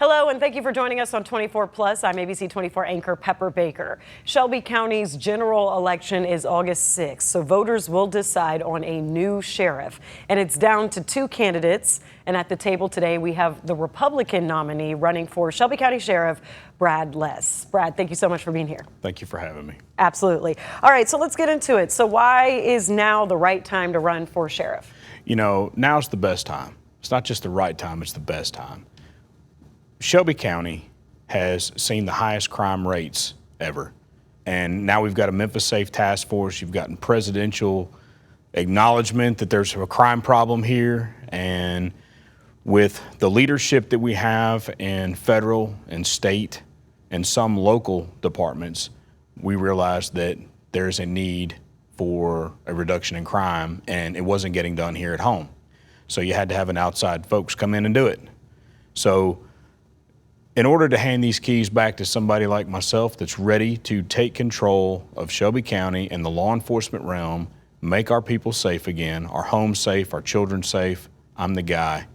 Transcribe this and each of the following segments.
Hello, and thank you for joining us on 24 Plus. I'm ABC24 anchor Pepper Baker. Shelby County's general election is August 6th, so voters will decide on a new sheriff. And it's down to two candidates. And at the table today, we have the Republican nominee running for Shelby County Sheriff, Brad Less. Brad, thank you so much for being here. Thank you for having me. Absolutely. All right, so let's get into it. So why is now the right time to run for sheriff? You know, now's the best time. It's not just the right time, it's the best time. Shelby County has seen the highest crime rates ever. And now we've got a Memphis Safe Task Force. You've gotten presidential acknowledgement that there's a crime problem here. And with the leadership that we have in federal and state and some local departments, we realized that there's a need for a reduction in crime, and it wasn't getting done here at home. So you had to have an outside folks come in and do it. So in order to hand these keys back to somebody like myself that's ready to take control of Shelby County and the law enforcement realm, make our people safe again, our homes safe, our children safe, I'm the guy.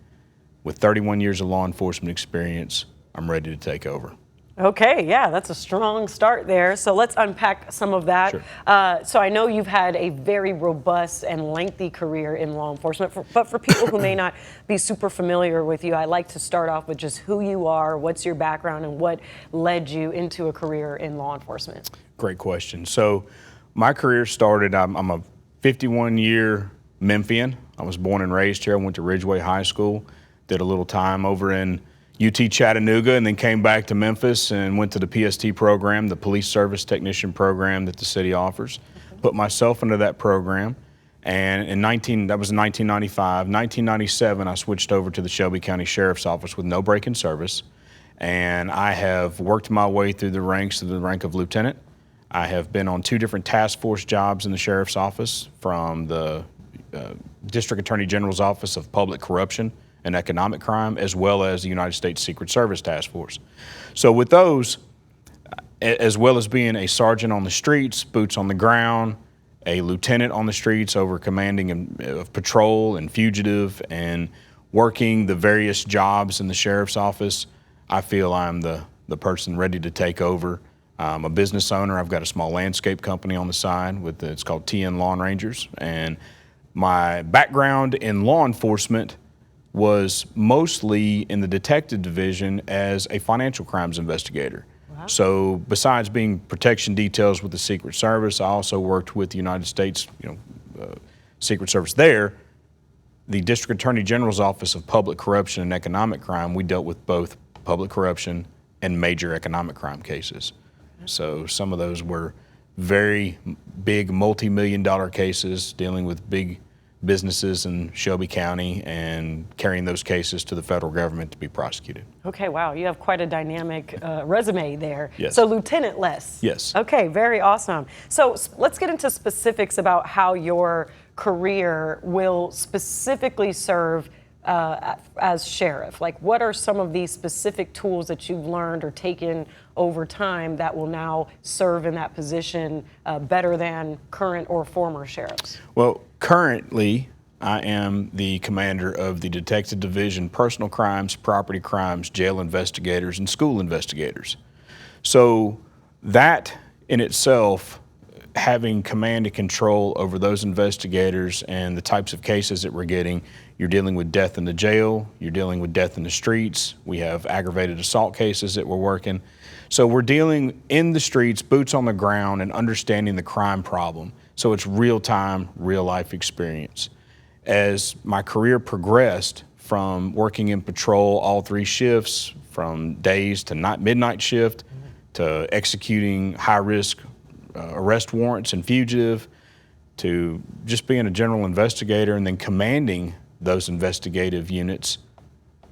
With 31 years of law enforcement experience, I'm ready to take over. Okay, yeah, that's a strong start there. So let's unpack some of that. Sure. So I know you've had a very robust and lengthy career in law enforcement, but for people who may not be super familiar with you, I like to start off with just who you are, what's your background, and what led you into a career in law enforcement. Great question. So my career started, I'm a 51-year Memphian. I was born and raised here. I went to Ridgeway High School, did a little time over in UT Chattanooga, and then came back to Memphis and went to the PST program, the Police Service Technician program that the city offers. Put myself into that program, and that was in 1995. 1997, I switched over to the Shelby County Sheriff's Office with no break-in service, and I have worked my way through the ranks to the rank of lieutenant. I have been on 2 different task force jobs in the Sheriff's Office, from the District Attorney General's Office of Public Corruption and Economic Crime, as well as the United States Secret Service Task Force. So with those, as well as being a sergeant on the streets, boots on the ground, a lieutenant on the streets over commanding of patrol and fugitive, and working the various jobs in the sheriff's office, I feel I'm the person ready to take over. I'm a business owner. I've got a small landscape company on the side it's called TN Lawn Rangers, and my background in law enforcement was mostly in the detective division as a financial crimes investigator. Wow. So besides being protection details with the Secret Service, I also worked with the United States Secret Service there. The District Attorney General's Office of Public Corruption and Economic Crime, we dealt with both public corruption and major economic crime cases. So some of those were very big multi-million-dollar cases dealing with big businesses in Shelby County and carrying those cases to the federal government to be prosecuted. Okay, wow, you have quite a dynamic resume there. Yes. So Lieutenant Less. Yes. Okay, very awesome. So let's get into specifics about how your career will specifically serve as sheriff. Like, what are some of these specific tools that you've learned or taken over time that will now serve in that position better than current or former sheriffs? Well, currently, I am the commander of the Detective Division, Personal Crimes, Property Crimes, Jail Investigators, and School Investigators. So that in itself, having command and control over those investigators and the types of cases that we're getting, you're dealing with death in the jail, you're dealing with death in the streets, we have aggravated assault cases that we're working. So we're dealing in the streets, boots on the ground, and understanding the crime problem. So it's real-time, real-life experience. As my career progressed from working in patrol all 3 shifts, from days to midnight shift, to executing high-risk arrest warrants and fugitive, to just being a general investigator and then commanding those investigative units,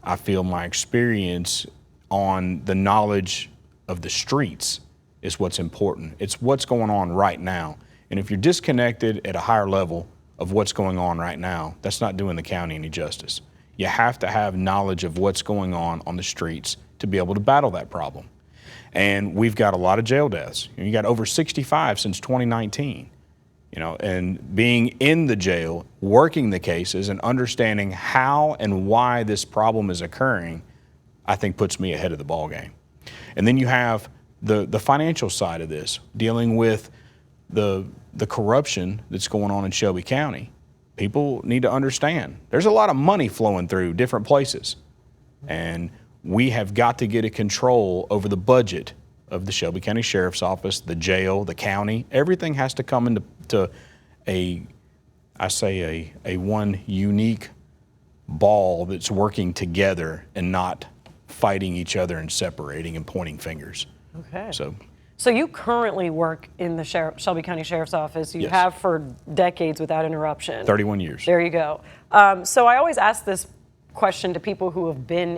I feel my experience on the knowledge of the streets is what's important. It's what's going on right now. And if you're disconnected at a higher level of what's going on right now, that's not doing the county any justice. You have to have knowledge of what's going on the streets to be able to battle that problem. And we've got a lot of jail deaths. You got over 65 since 2019. And being in the jail, working the cases and understanding how and why this problem is occurring, I think puts me ahead of the ball game. And then you have the financial side of this, dealing with the corruption that's going on in Shelby County. People need to understand there's a lot of money flowing through different places, and we have got to get a control over the budget of the Shelby County Sheriff's Office, the jail, the county. Everything has to come into a one unique ball that's working together and not fighting each other and separating and pointing fingers. Okay. So you currently work in the Shelby County Sheriff's Office. You have for decades without interruption. 31 years. There you go. So I always ask this question to people who have been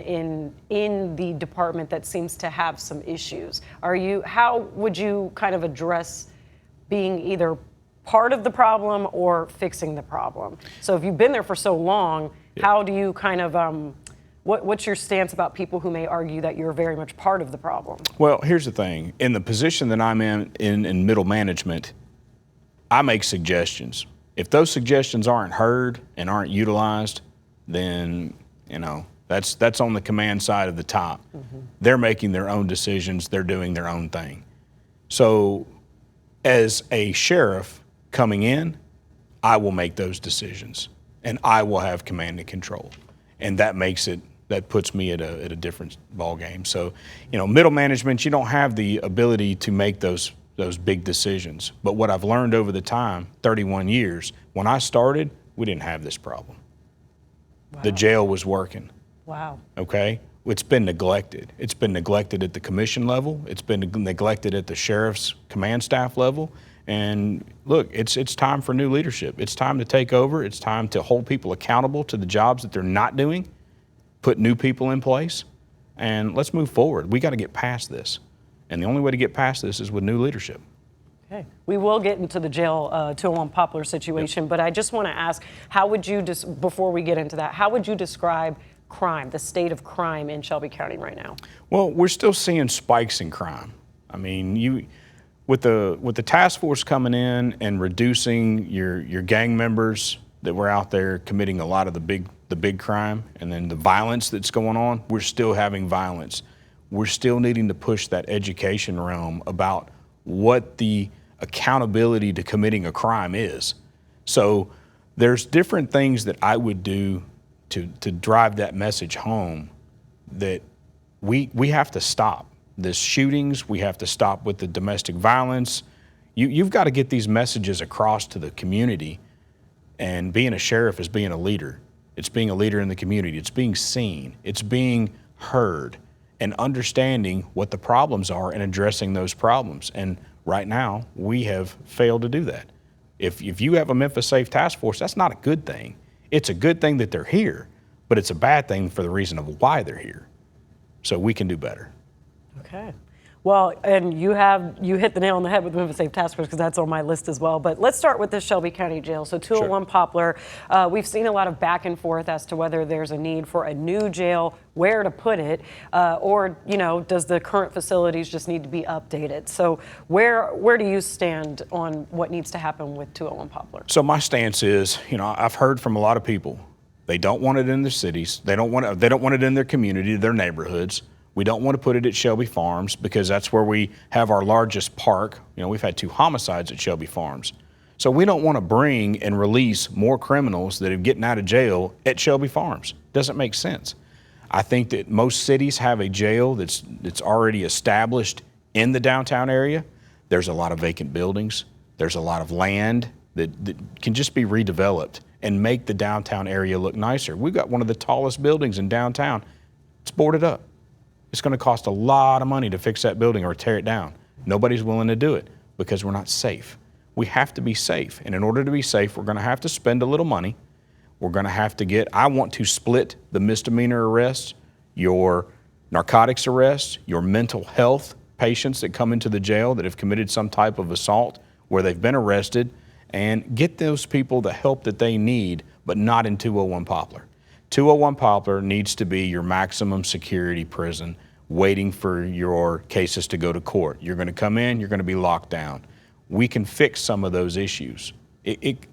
in the department that seems to have some issues. How would you kind of address being either part of the problem or fixing the problem? So if you've been there for so long, how do you kind of, what's your stance about people who may argue that you're very much part of the problem? Well, here's the thing. In the position that I'm in middle management, I make suggestions. If those suggestions aren't heard and aren't utilized, then, that's on the command side of the top. Mm-hmm. They're making their own decisions. They're doing their own thing. So as a sheriff coming in, I will make those decisions, and I will have command and control. And that puts me at a different ball game. So, middle management, you don't have the ability to make those big decisions. But what I've learned over the time, 31 years, when I started, we didn't have this problem. Wow. The jail was working. Wow. Okay? It's been neglected. It's been neglected at the commission level. It's been neglected at the sheriff's command staff level. And look, it's time for new leadership. It's time to take over. It's time to hold people accountable to the jobs that they're not doing, put new people in place, and let's move forward. We got to get past this. And the only way to get past this is with new leadership. Okay. We will get into the jail 201 Poplar situation, but I just want to ask, how would you, before we get into that, how would you describe crime, the state of crime in Shelby County right now? Well, we're still seeing spikes in crime. I mean, with the task force coming in and reducing your gang members that were out there committing a lot of the big crime, and then the violence that's going on, we're still having violence. We're still needing to push that education realm about what the accountability to committing a crime is. So there's different things that I would do to drive that message home, that we have to stop the shootings. We have to stop with the domestic violence. You've got to get these messages across to the community, and being a sheriff is being a leader. It's being a leader in the community. It's being seen. It's being heard and understanding what the problems are and addressing those problems. And right now, we have failed to do that. If you have a Memphis Safe Task Force, that's not a good thing. It's a good thing that they're here, but it's a bad thing for the reason of why they're here. So we can do better. Okay. Well, and you hit the nail on the head with the Memphis Safe Task Force, because that's on my list as well. But let's start with the Shelby County Jail. So 201 Poplar, we've seen a lot of back and forth as to whether there's a need for a new jail, where to put it, or does the current facilities just need to be updated? So where do you stand on what needs to happen with 201 Poplar? So my stance is, I've heard from a lot of people, they don't want it in their cities, they don't want it in their community, their neighborhoods. We don't want to put it at Shelby Farms because that's where we have our largest park. We've had 2 homicides at Shelby Farms. So we don't want to bring and release more criminals that are getting out of jail at Shelby Farms. Doesn't make sense. I think that most cities have a jail that's already established in the downtown area. There's a lot of vacant buildings. There's a lot of land that can just be redeveloped and make the downtown area look nicer. We've got one of the tallest buildings in downtown. It's boarded up. It's going to cost a lot of money to fix that building or tear it down. Nobody's willing to do it because we're not safe. We have to be safe. And in order to be safe, we're going to have to spend a little money. We're going to have to I want to split the misdemeanor arrests, your narcotics arrests, your mental health patients that come into the jail that have committed some type of assault where they've been arrested, and get those people the help that they need, but not in 201 Poplar. 201 Poplar needs to be your maximum security prison waiting for your cases to go to court. You're going to come in, you're going to be locked down. We can fix some of those issues.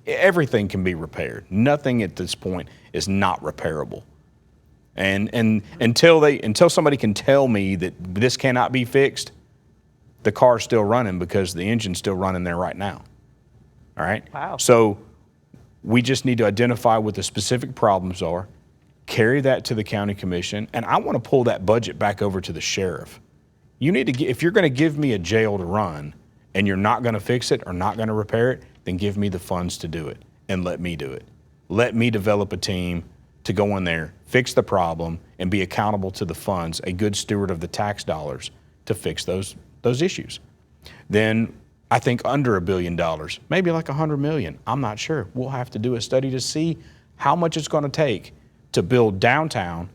Everything can be repaired. Nothing at this point is not repairable. And until somebody can tell me that this cannot be fixed, the car's still running because the engine's still running there right now. All right? Wow. So we just need to identify what the specific problems are, carry that to the county commission, and I want to pull that budget back over to the sheriff. You need to if you're going to give me a jail to run and you're not going to fix it or not going to repair it, then give me the funds to do it and let me do it. Let me develop a team to go in there, fix the problem, and be accountable to the funds, a good steward of the tax dollars to fix those issues. Then I think under $1 billion, maybe like $100 million. I'm not sure. We'll have to do a study to see how much it's going to take to build downtown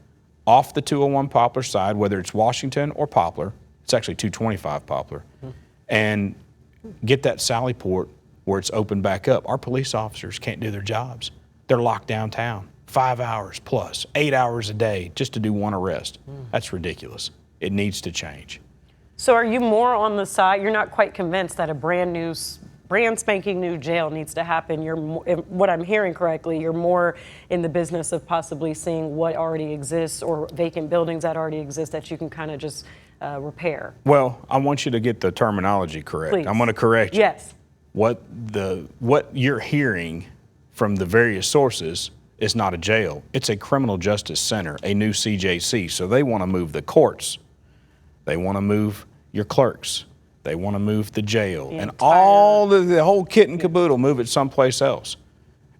off the 201 Poplar side, whether it's Washington or Poplar. It's actually 225 Poplar, and get that Sallyport where it's opened back up. Our police officers can't do their jobs. They're locked downtown 5 hours plus, 8 hours a day just to do one arrest. That's ridiculous. It needs to change. So are you more on the side, you're not quite convinced that a brand spanking new jail needs to happen? You're more, if what I'm hearing correctly, you're more in the business of possibly seeing what already exists or vacant buildings that already exist that you can kind of just repair. Well, I want you to get the terminology correct. Please. I'm going to correct you. Yes. What you're hearing from the various sources is not a jail. It's a criminal justice center, a new CJC. So they want to move the courts. They want to move your clerks. They want to move the jail and all the whole kit and caboodle, move it someplace else.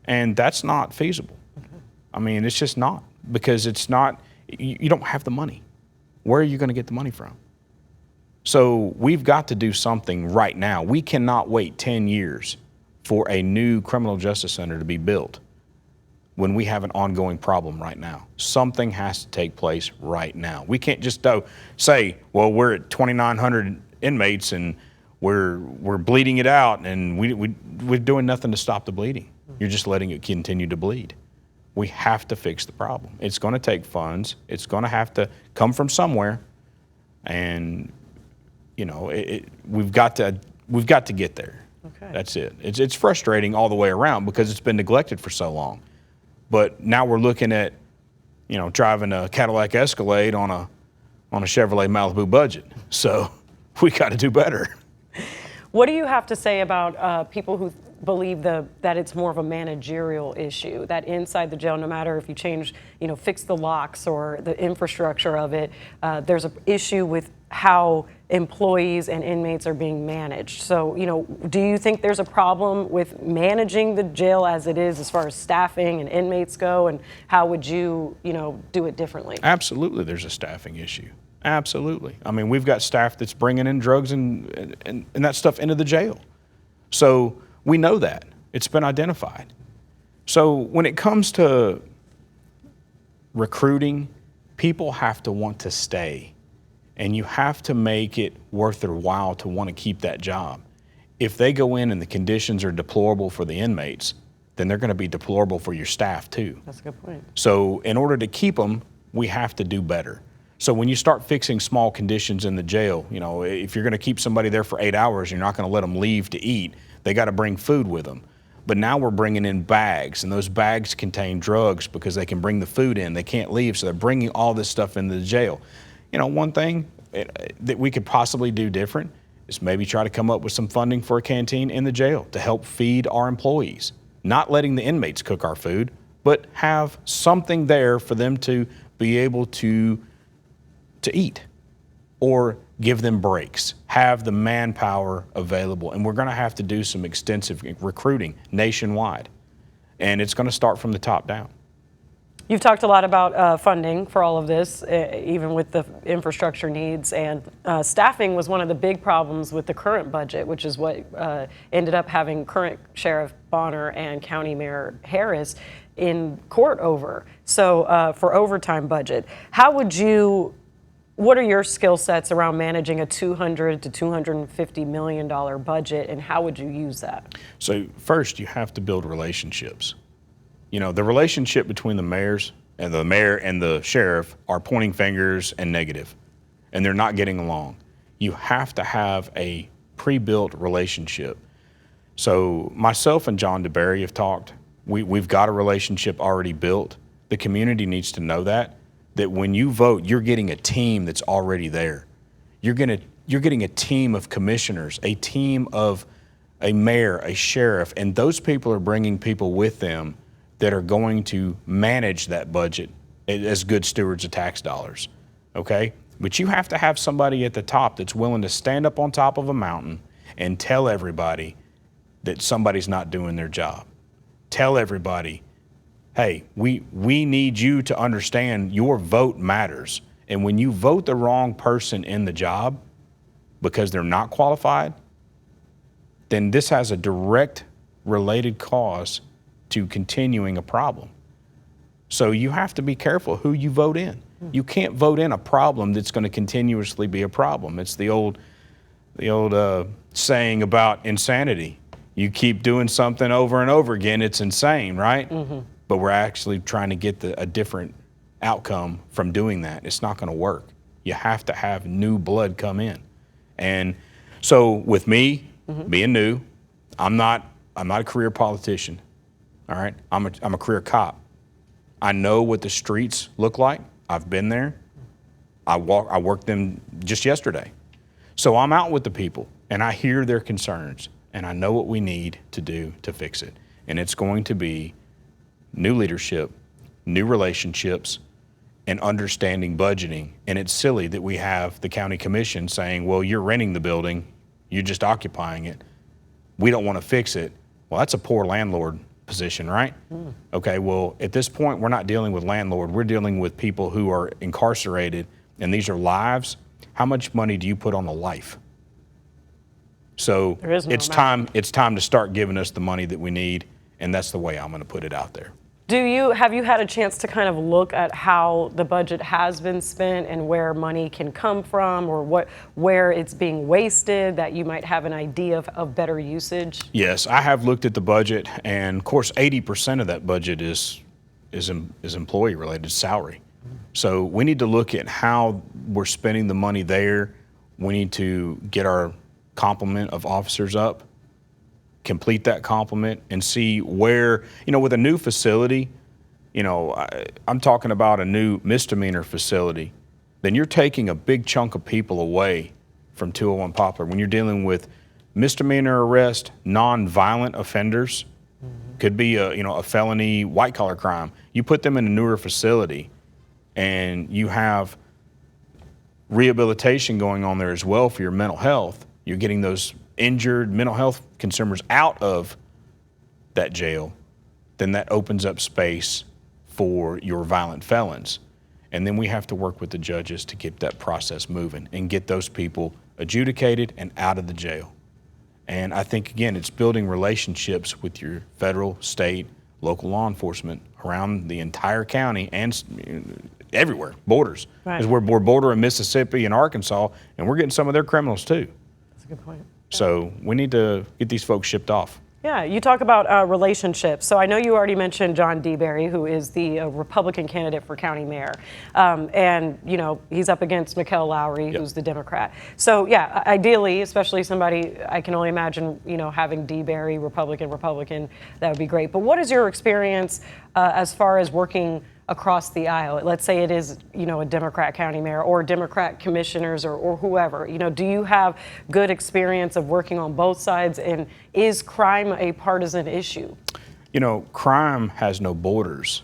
And that's not feasible. I mean, it's just not, because it's not, you don't have the money. Where are you going to get the money from? So we've got to do something right now. We cannot wait 10 years for a new criminal justice center to be built when we have an ongoing problem right now. Something has to take place right now. We can't just say, well, we're at 2,900 inmates and we're bleeding it out and we're doing nothing to stop the bleeding. You're just letting it continue to bleed. We have to fix the problem. It's going to take funds. It's going to have to come from somewhere, and you know we've got to get there. Okay. That's it. It's frustrating all the way around because it's been neglected for so long. But now we're looking at, driving a Cadillac Escalade on a Chevrolet Malibu budget. So we got to do better. What do you have to say about people who believe that it's more of a managerial issue, that inside the jail, no matter if you change, fix the locks or the infrastructure of it, there's an issue with how employees and inmates are being managed. So, do you think there's a problem with managing the jail as it is as far as staffing and inmates go, and how would you, do it differently? Absolutely, there's a staffing issue. Absolutely. I mean, we've got staff that's bringing in drugs and that stuff into the jail. So we know that. It's been identified. So when it comes to recruiting, people have to want to stay. And you have to make it worth their while to want to keep that job. If they go in and the conditions are deplorable for the inmates, then they're going to be deplorable for your staff too. That's a good point. So in order to keep them, we have to do better. So when you start fixing small conditions in the jail, if you're going to keep somebody there for 8 hours, you're not going to let them leave to eat. They got to bring food with them. But now we're bringing in bags, and those bags contain drugs because they can bring the food in. They can't leave, so they're bringing all this stuff into the jail. One thing that we could possibly do different is maybe try to come up with some funding for a canteen in the jail to help feed our employees. Not letting the inmates cook our food, but have something there for them to be able to eat, or give them breaks, have the manpower available. And we're going to have to do some extensive recruiting nationwide. And it's going to start from the top down. You've talked a lot about funding for all of this, even with the infrastructure needs, and staffing was one of the big problems with the current budget, which is what ended up having current Sheriff Bonner and County Mayor Harris in court over. So for overtime budget, what are your skill sets around managing a $200 to $250 million budget, and how would you use that? So first, you have to build relationships. The relationship between the mayor and the sheriff are pointing fingers and negative, and they're not getting along. You have to have a pre-built relationship. So myself and John DeBerry have talked. We've got a relationship already built. The community needs to know that. that when you vote, you're getting a team that's already there. You're getting a team of commissioners, a team of a mayor, a sheriff, and those people are bringing people with them that are going to manage that budget as good stewards of tax dollars, okay? But you have to have somebody at the top that's willing to stand up on top of a mountain and tell everybody that somebody's not doing their job. Tell everybody, hey, we need you to understand your vote matters. And when you vote the wrong person in the job because they're not qualified, then this has a direct related cause to continuing a problem. So you have to be careful who you vote in. You can't vote in a problem that's going to continuously be a problem. It's the old saying about insanity. You keep doing something over and over again, it's insane, right? But we're actually trying to get a different outcome from doing that. It's not going to work. You have to have new blood come in. And so with me being new, I'm not a career politician. All right, I'm a career cop. I know what the streets look like. I've been there. I worked them just yesterday. So I'm out with the people and I hear their concerns and I know what we need to do to fix it. And it's going to be new leadership, new relationships, and understanding budgeting. And it's silly that we have the county commission saying, well, you're renting the building, you're just occupying it. We don't want to fix it. Well, that's a poor landlord position, right? Okay, well, at this point, we're not dealing with landlord. We're dealing with people who are incarcerated, and these are lives. How much money do you put on a life? So it's time to start giving us the money that we need, and that's the way I'm going to put it out there. Have you had a chance to kind of look at how the budget has been spent and where money can come from, or where it's being wasted, that you might have an idea of better usage? Yes, I have looked at the budget, and of course 80% of that budget is employee related, salary. So we need to look at how we're spending the money there. We need to get our complement of officers up, complete that complement, and see where, with a new facility, I'm talking about a new misdemeanor facility, then you're taking a big chunk of people away from 201 Poplar. When you're dealing with misdemeanor arrest, non-violent offenders, could be a felony white collar crime. You put them in a newer facility and you have rehabilitation going on there as well for your mental health. You're getting those injured mental health consumers out of that jail, then that opens up space for your violent felons. And then we have to work with the judges to get that process moving and get those people adjudicated and out of the jail. And I think, again, it's building relationships with your federal, state, local law enforcement around the entire county and everywhere, borders. Right. Because we're bordering Mississippi and Arkansas, and we're getting some of their criminals too. That's a good point. So we need to get these folks shipped off. Yeah, you talk about relationships. So I know you already mentioned John DeBerry, who is the Republican candidate for county mayor. And, he's up against Mikkel Lowry, who's the Democrat. So, yeah, ideally, especially somebody, I can only imagine, having DeBerry, Republican, that would be great. But what is your experience as far as working across the aisle? Let's say it is, a Democrat county mayor or Democrat commissioners or whoever. Do you have good experience of working on both sides? And is crime a partisan issue? Crime has no borders.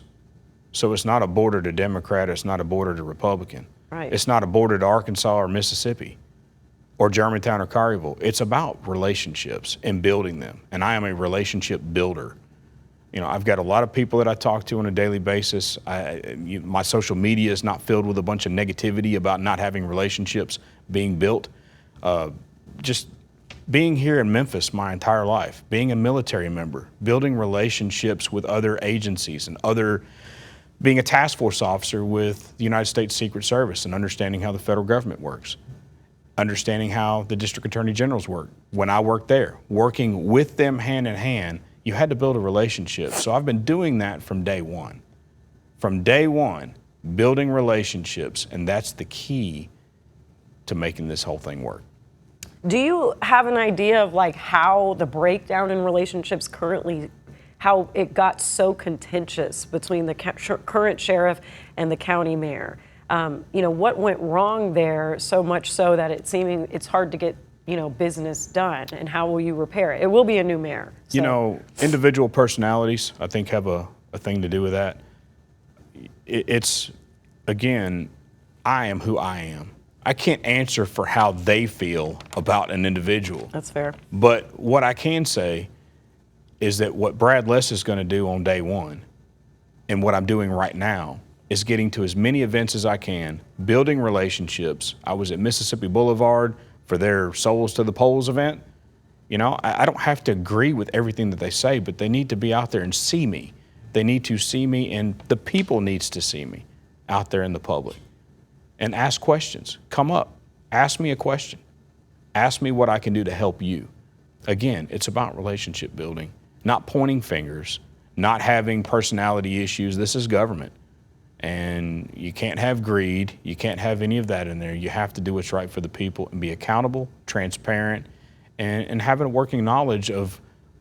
So it's not a border to Democrat, it's not a border to Republican. Right. It's not a border to Arkansas or Mississippi or Germantown or Collierville. It's about relationships and building them. And I am a relationship builder. I've got a lot of people that I talk to on a daily basis. My social media is not filled with a bunch of negativity about not having relationships being built. Just being here in Memphis my entire life, being a military member, building relationships with other agencies and being a task force officer with the United States Secret Service and understanding how the federal government works, understanding how the district attorney generals work. When I worked there, working with them hand in hand, you had to build a relationship. So I've been doing that from day one. From day one, building relationships, and that's the key to making this whole thing work. Do you have an idea of how the breakdown in relationships currently how it got so contentious between the current sheriff and the county mayor. What went wrong there so much so that it's hard to get, business done, and how will you repair it? It will be a new mayor. So. Individual personalities, I think, have a thing to do with that. It's, again, I am who I am. I can't answer for how they feel about an individual. That's fair. But what I can say is that what Brad Less is going to do on day one, and what I'm doing right now, is getting to as many events as I can, building relationships. I was at Mississippi Boulevard for their Souls to the Polls event. I don't have to agree with everything that they say, but they need to be out there and see me. They need to see me, and the people needs to see me out there in the public. And ask questions. Come up. Ask me a question. Ask me what I can do to help you. Again, it's about relationship building, not pointing fingers, not having personality issues. This is government. And you can't have greed. You can't have any of that in there. You have to do what's right for the people and be accountable, transparent, and having a working knowledge of,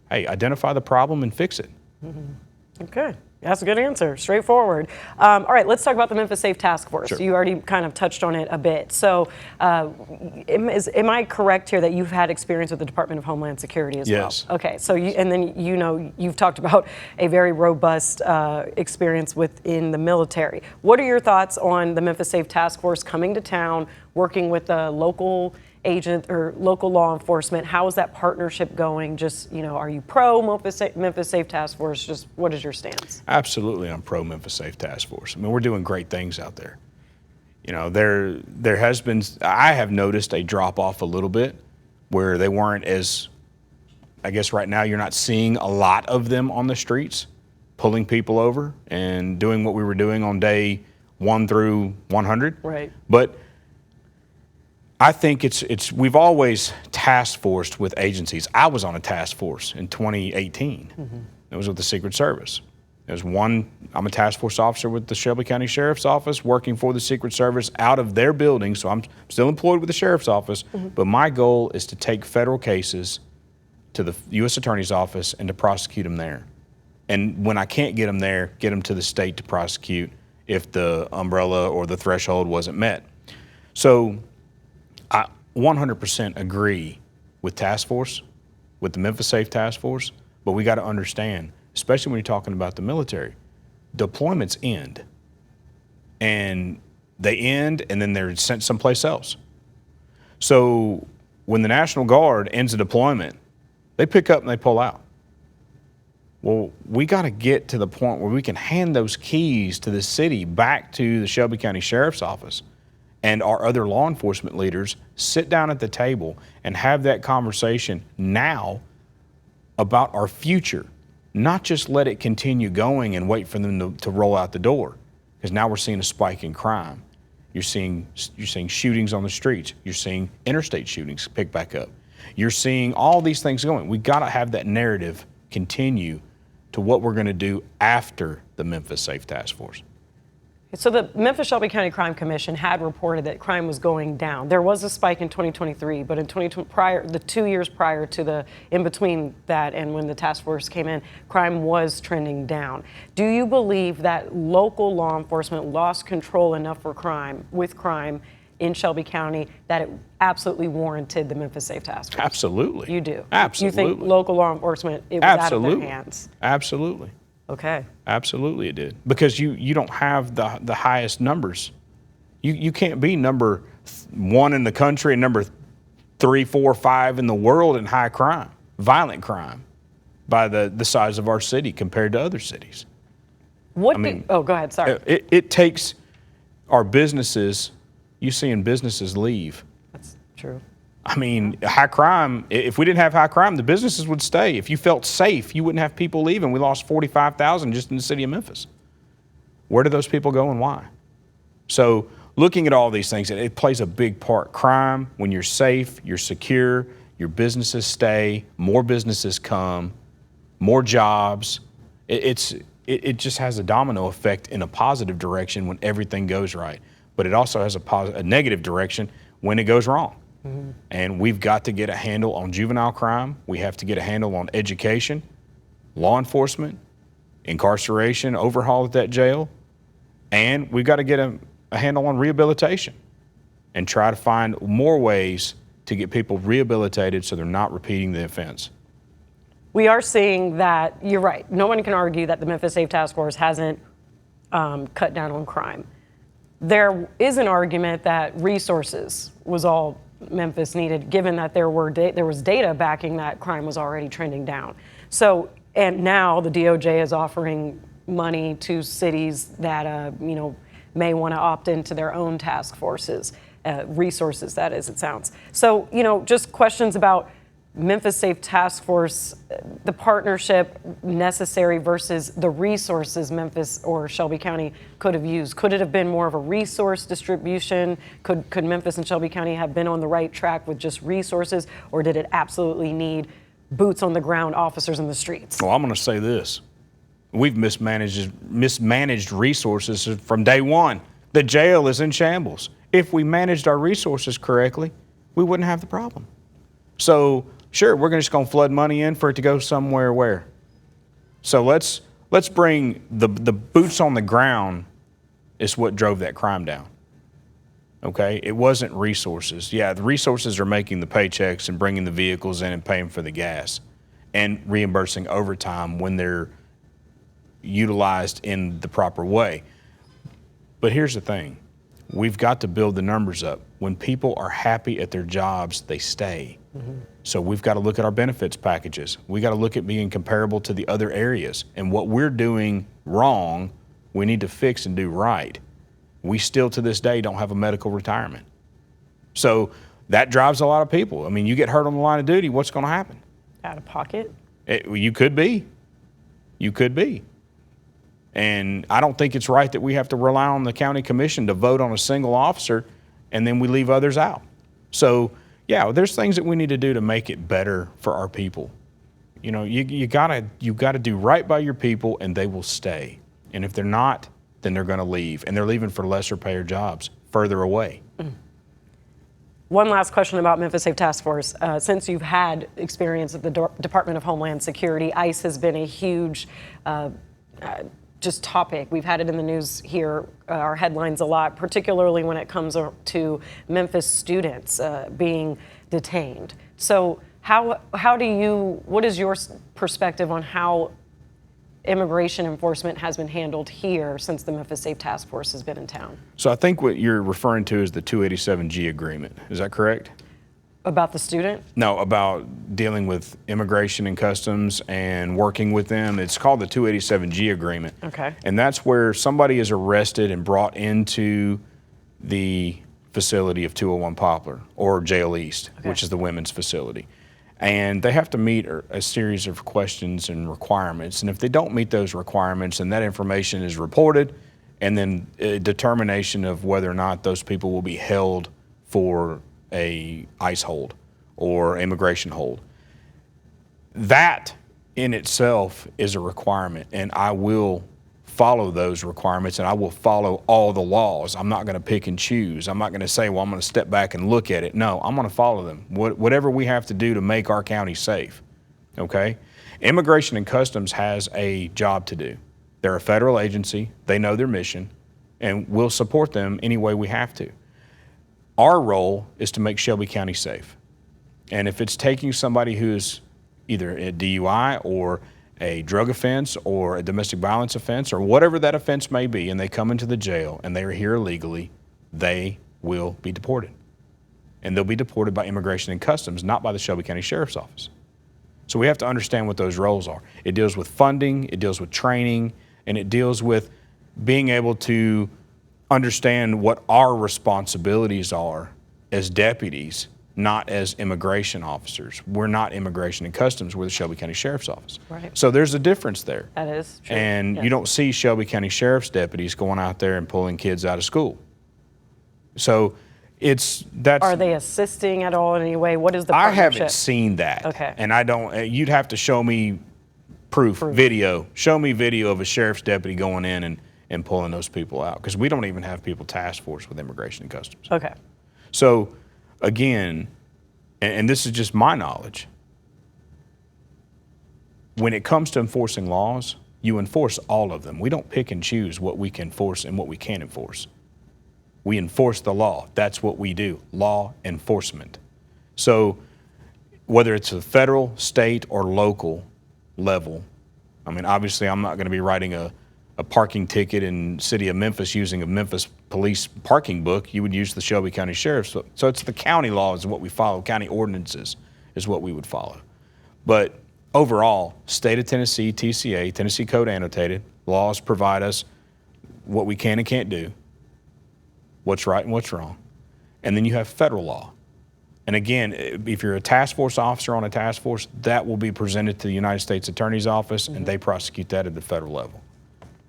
hey, identify the problem and fix it. Mm-hmm. Okay. That's a good answer. Straightforward. All right, let's talk about the Memphis Safe Task Force. Sure. You already kind of touched on it a bit. So am I correct here that you've had experience with the Department of Homeland Security as well? Yes. Okay, so you've talked about a very robust experience within the military. What are your thoughts on the Memphis Safe Task Force coming to town, working with the local agent or local law enforcement? How is that partnership going? Just, are you pro Memphis Safe Task Force? Just what is your stance? Absolutely, I'm pro Memphis Safe Task Force. I mean, we're doing great things out there. There has been, I have noticed a drop off a little bit where they weren't as, I guess right now you're not seeing a lot of them on the streets pulling people over and doing what we were doing on day 1 through 100. Right. But I think we've always task forced with agencies. I was on a task force in 2018. Mm-hmm. It was with the Secret Service. I'm a task force officer with the Shelby County Sheriff's Office, working for the Secret Service out of their building. So I'm still employed with the Sheriff's Office, mm-hmm. but my goal is to take federal cases to the U.S. Attorney's Office and to prosecute them there. And when I can't get them there, get them to the state to prosecute if the umbrella or the threshold wasn't met. So I 100% agree with task force, with the Memphis Safe Task Force, but we got to understand, especially when you're talking about the military, deployments end. And they end and then they're sent someplace else. So when the National Guard ends a deployment, they pick up and they pull out. Well, we got to get to the point where we can hand those keys to the city back to the Shelby County Sheriff's Office and our other law enforcement leaders, sit down at the table and have that conversation now about our future, not just let it continue going and wait for them to roll out the door. Because now we're seeing a spike in crime. You're seeing shootings on the streets. You're seeing interstate shootings pick back up. You're seeing all these things going. We got to have that narrative continue to what we're going to do after the Memphis Safe Task Force. So the Memphis Shelby County Crime Commission had reported that crime was going down. There was a spike in 2023, but in the 2 years prior to in between that and when the task force came in, crime was trending down. Do you believe that local law enforcement lost control enough with crime in Shelby County that it absolutely warranted the Memphis Safe Task Force? Absolutely. You do? Absolutely. You think local law enforcement, it was Absolutely. out of their hands? Absolutely. Okay. Absolutely it did. Because you don't have the highest numbers. You can't be number 1 in the country and number 3, 4, 5 in the world in high crime, violent crime, by the size of our city compared to other cities. Go ahead, sorry. It takes our businesses, you seeing businesses leave. That's true. I mean, high crime, if we didn't have high crime, the businesses would stay. If you felt safe, you wouldn't have people leaving. We lost 45,000 just in the city of Memphis. Where do those people go and why? So looking at all these things, it plays a big part. Crime, when you're safe, you're secure, your businesses stay, more businesses come, more jobs. It just has a domino effect in a positive direction when everything goes right. But it also has a negative direction when it goes wrong. Mm-hmm. And we've got to get a handle on juvenile crime. We have to get a handle on education. law enforcement, incarceration, overhaul at that jail, and we've got to get a handle on rehabilitation and try to find more ways to get people rehabilitated so they're not repeating the offense. We are seeing that, you're right, no one can argue that the Memphis Safe Task Force hasn't cut down on crime. There is an argument that resources was all Memphis needed, given that there was data backing that crime was already trending down. So, and now the DOJ is offering money to cities that may want to opt into their own task forces, resources, that is, it sounds. So, just questions about Memphis Safe Task Force, the partnership necessary versus the resources Memphis or Shelby County could have used. Could it have been more of a resource distribution? Could Memphis and Shelby County have been on the right track with just resources, or did it absolutely need boots on the ground officers in the streets? Well, I'm going to say this. We've mismanaged resources from day one. The jail is in shambles. If we managed our resources correctly, we wouldn't have the problem. So, sure, we're just going to flood money in for it to go somewhere where. So let's bring the boots on the ground is what drove that crime down. Okay? It wasn't resources. Yeah, the resources are making the paychecks and bringing the vehicles in and paying for the gas and reimbursing overtime when they're utilized in the proper way. But here's the thing. We've got to build the numbers up. When people are happy at their jobs, they stay. Mm-hmm. So we've got to look at our benefits packages. We got to look at being comparable to the other areas. And what we're doing wrong, we need to fix and do right. We still, to this day, don't have a medical retirement. So that drives a lot of people. I mean, you get hurt on the line of duty, what's going to happen? Out of pocket? You could be. You could be. And I don't think it's right that we have to rely on the county commission to vote on a single officer and then we leave others out. So, yeah, there's things that we need to do to make it better for our people. You gotta do right by your people and they will stay. And if they're not, then they're gonna leave. And they're leaving for lesser payer jobs further away. Mm. One last question about Memphis Safe Task Force. Since you've had experience at the Department of Homeland Security, ICE has been a huge just topic. We've had it in the news here, our headlines a lot, particularly when it comes to Memphis students being detained. So what is your perspective on how immigration enforcement has been handled here since the Memphis Safe Task Force has been in town? So I think what you're referring to is the 287G agreement. Is that correct? About the student? No, about dealing with immigration and customs and working with them. It's called the 287G agreement. Okay. And that's where somebody is arrested and brought into the facility of 201 Poplar or Jail East, okay, which is the women's facility. And they have to meet a series of questions and requirements. And if they don't meet those requirements, then that information is reported, and then a determination of whether or not those people will be held for a ICE hold or immigration hold. That in itself is a requirement, and I will follow those requirements and I will follow all the laws. I'm not going to pick and choose. I'm not going to say, well, I'm going to step back and look at it. No, I'm going to follow them. Whatever we have to do to make our county safe, okay? Immigration and Customs has a job to do. They're a federal agency. They know their mission, and we'll support them any way we have to. Our role is to make Shelby County safe. And if it's taking somebody who's either a DUI or a drug offense or a domestic violence offense or whatever that offense may be, and they come into the jail and they are here illegally, they will be deported. And they'll be deported by Immigration and Customs, not by the Shelby County Sheriff's Office. So we have to understand what those roles are. It deals with funding, it deals with training, and it deals with being able to understand what our responsibilities are as deputies, not as immigration officers. We're not Immigration and Customs, we're the Shelby County Sheriff's Office. Right. So there's a difference there. That is true. And yes, you don't see Shelby County Sheriff's deputies going out there and pulling kids out of school. So Are they assisting at all in any way? What is the partnership? I haven't seen that. Okay. And I don't, you'd have to show me proof. Video. Show me video of a sheriff's deputy going in and pulling those people out, because we don't even have people task force with Immigration and Customs. Okay. So again, and this is just my knowledge, when it comes to enforcing laws, you enforce all of them. We don't pick and choose what we can enforce and what we can't enforce. We enforce the law. That's what we do, law enforcement. So whether it's a federal, state, or local level, I mean, obviously I'm not going to be writing a parking ticket in city of Memphis using a Memphis police parking book. You would use the Shelby County Sheriff. So it's the county law is what we follow. County ordinances is what we would follow. But overall, state of Tennessee, TCA, Tennessee Code Annotated, laws provide us what we can and can't do, what's right and what's wrong. And then you have federal law. And again, if you're a task force officer on a task force, that will be presented to the United States Attorney's Office, and they prosecute that at the federal level.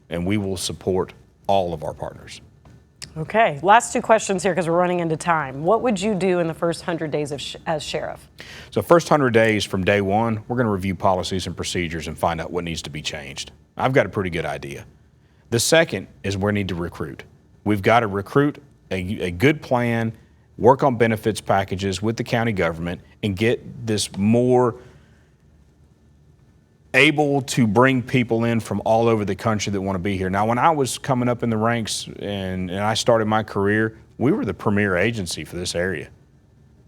And we will support all of our partners. Okay, last two questions here because we're running into time. What would you do in the first 100 days as sheriff? So first 100 days from day one, we're going to review policies and procedures and find out what needs to be changed. I've got a pretty good idea. The second is we need to recruit. We've got to recruit a good plan, work on benefits packages with the county government, and get this more able to bring people in from all over the country that want to be here. Now, when I was coming up in the ranks and I started my career, we were the premier agency for this area.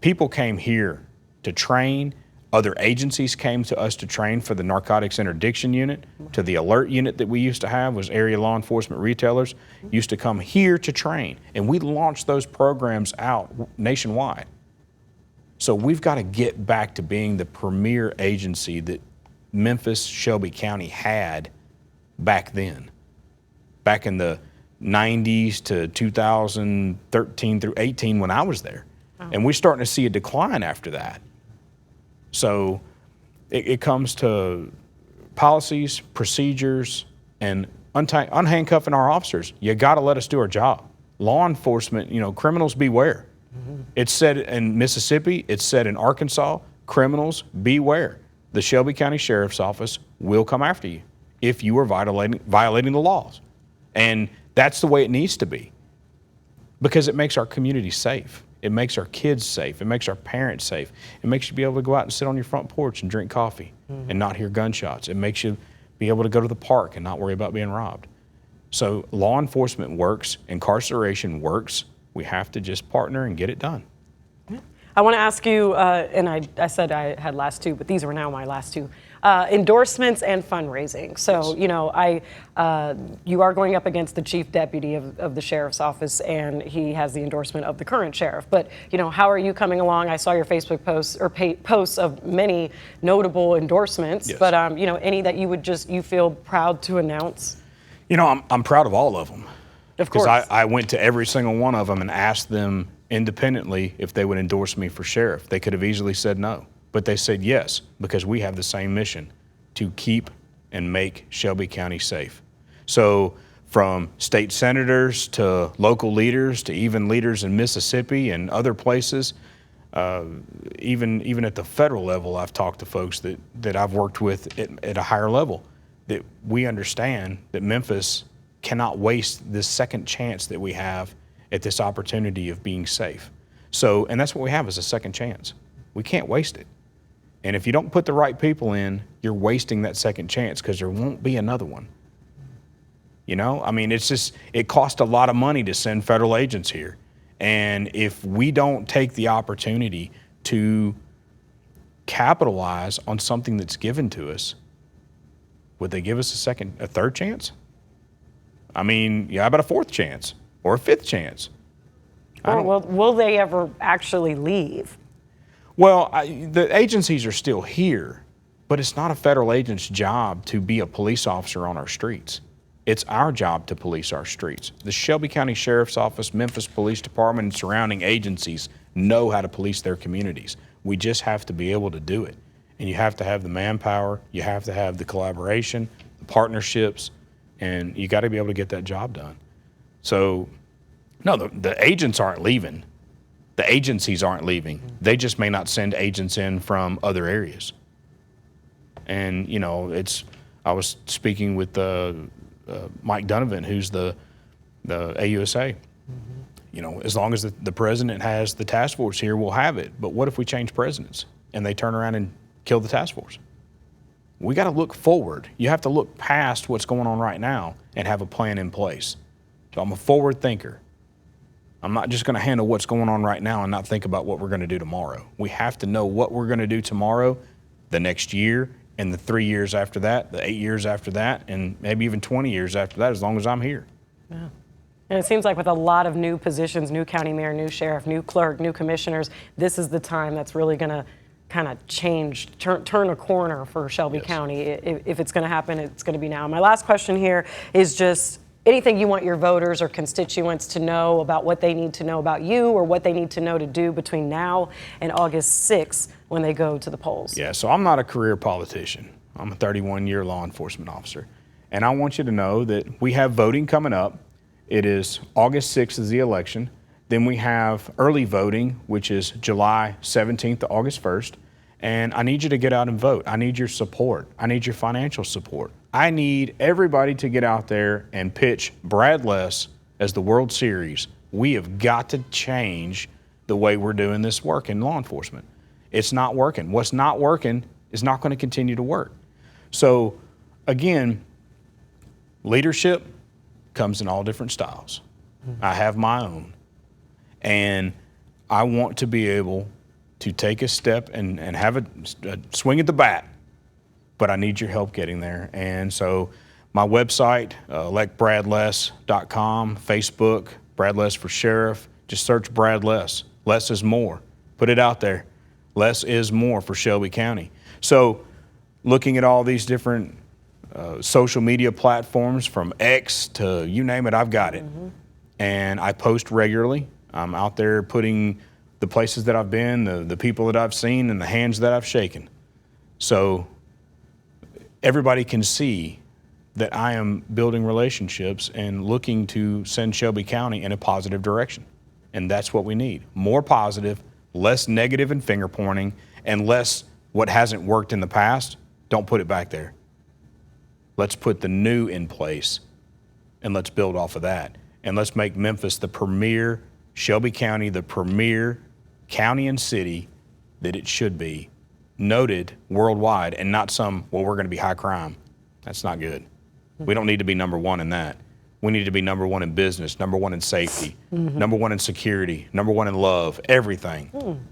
People came here to train. Other agencies came to us to train for the narcotics interdiction unit, to the alert unit that we used to have was area law enforcement retailers used to come here to train. And we launched those programs out nationwide. So we've got to get back to being the premier agency that Memphis, Shelby County had back then, back in the 90s to 2013 through 18 when I was there. Oh. And we're starting to see a decline after that. So it comes to policies, procedures, and unhandcuffing our officers. You got to let us do our job. Law enforcement, criminals beware. Mm-hmm. It's said in Mississippi, it's said in Arkansas, criminals beware. The Shelby County Sheriff's Office will come after you if you are violating the laws. And that's the way it needs to be because it makes our community safe. It makes our kids safe. It makes our parents safe. It makes you be able to go out and sit on your front porch and drink coffee and not hear gunshots. It makes you be able to go to the park and not worry about being robbed. So law enforcement works, incarceration works. We have to just partner and get it done. I want to ask you, and I said I had last two, but these were now my last two, endorsements and fundraising. So, you are going up against the chief deputy of the sheriff's office, and he has the endorsement of the current sheriff. But, how are you coming along? I saw your Facebook posts or posts of many notable endorsements, yes. But, any that you feel proud to announce? I'm proud of all of them. Of course. Because I went to every single one of them and asked them independently if they would endorse me for sheriff. They could have easily said no, but they said yes because we have the same mission to keep and make Shelby County safe. So from state senators to local leaders to even leaders in Mississippi and other places, even at the federal level, I've talked to folks that I've worked with at a higher level, that we understand that Memphis cannot waste this second chance that we have at this opportunity of being safe. So, and that's what we have is a second chance. We can't waste it. And if you don't put the right people in, you're wasting that second chance because there won't be another one. It costs a lot of money to send federal agents here. And if we don't take the opportunity to capitalize on something that's given to us, would they give us a third chance? How about a fourth chance? Or a fifth chance. Will they ever actually leave? Well, the agencies are still here, but it's not a federal agent's job to be a police officer on our streets. It's our job to police our streets. The Shelby County Sheriff's Office, Memphis Police Department, and surrounding agencies know how to police their communities. We just have to be able to do it. And you have to have the manpower, you have to have the collaboration, the partnerships, and you got to be able to get that job done. So, no, the agents aren't leaving. The agencies aren't leaving. They just may not send agents in from other areas. And, I was speaking with Mike Donovan, who's the AUSA. Mm-hmm. As long as the president has the task force here, we'll have it. But what if we change presidents and they turn around and kill the task force? we got to look forward. You have to look past what's going on right now and have a plan in place. So I'm a forward thinker. I'm not just going to handle what's going on right now and not think about what we're going to do tomorrow. We have to know what we're going to do tomorrow, the next year, and the 3 years after that, the 8 years after that, and maybe even 20 years after that, as long as I'm here. Yeah. And it seems like with a lot of new positions, new county mayor, new sheriff, new clerk, new commissioners, this is the time that's really going to kind of change, turn a corner for Shelby County. If it's going to happen, it's going to be now. My last question here is just anything you want your voters or constituents to know about what they need to know about you or what they need to know to do between now and August 6th when they go to the polls. Yeah, so I'm not a career politician. I'm a 31-year law enforcement officer. And I want you to know that we have voting coming up. It is August 6th is the election. Then we have early voting, which is July 17th to August 1st. And I need you to get out and vote. I need your support. I need your financial support. I need everybody to get out there and pitch Brad Less as the World Series. We have got to change the way we're doing this work in law enforcement. It's not working. What's not working is not going to continue to work. So again, leadership comes in all different styles. I have my own. And I want to be able to take a step and have a swing at the bat, but I need your help getting there. And so my website, electbradless.com, Facebook, Brad Less for Sheriff, just search Brad Less. Less is more. Put it out there. Less is more for Shelby County. So looking at all these different social media platforms from X to you name it, I've got it. And I post regularly. I'm out there putting the places that I've been, the people that I've seen, and the hands that I've shaken. So everybody can see that I am building relationships and looking to send Shelby County in a positive direction. And that's what we need. More positive, less negative and finger pointing, and less what hasn't worked in the past. Don't put it back there. Let's put the new in place and let's build off of that. And let's make Memphis the premier, Shelby County the premier county and city that it should be, noted worldwide, and not some, well, we're going to be high crime. That's not good. We don't need to be number one in that. We need to be number one in business, number one in safety, number one in security, number one in love, everything.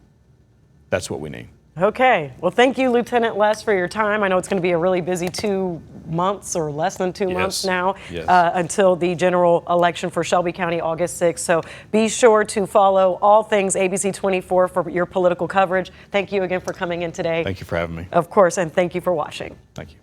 That's what we need. Okay. Well, thank you, Lieutenant Less, for your time. I know it's going to be a really busy 2 months or less than 2 months now until the general election for Shelby County, August 6th. So be sure to follow all things ABC24 for your political coverage. Thank you again for coming in today. Thank you for having me. Of course, and thank you for watching. Thank you.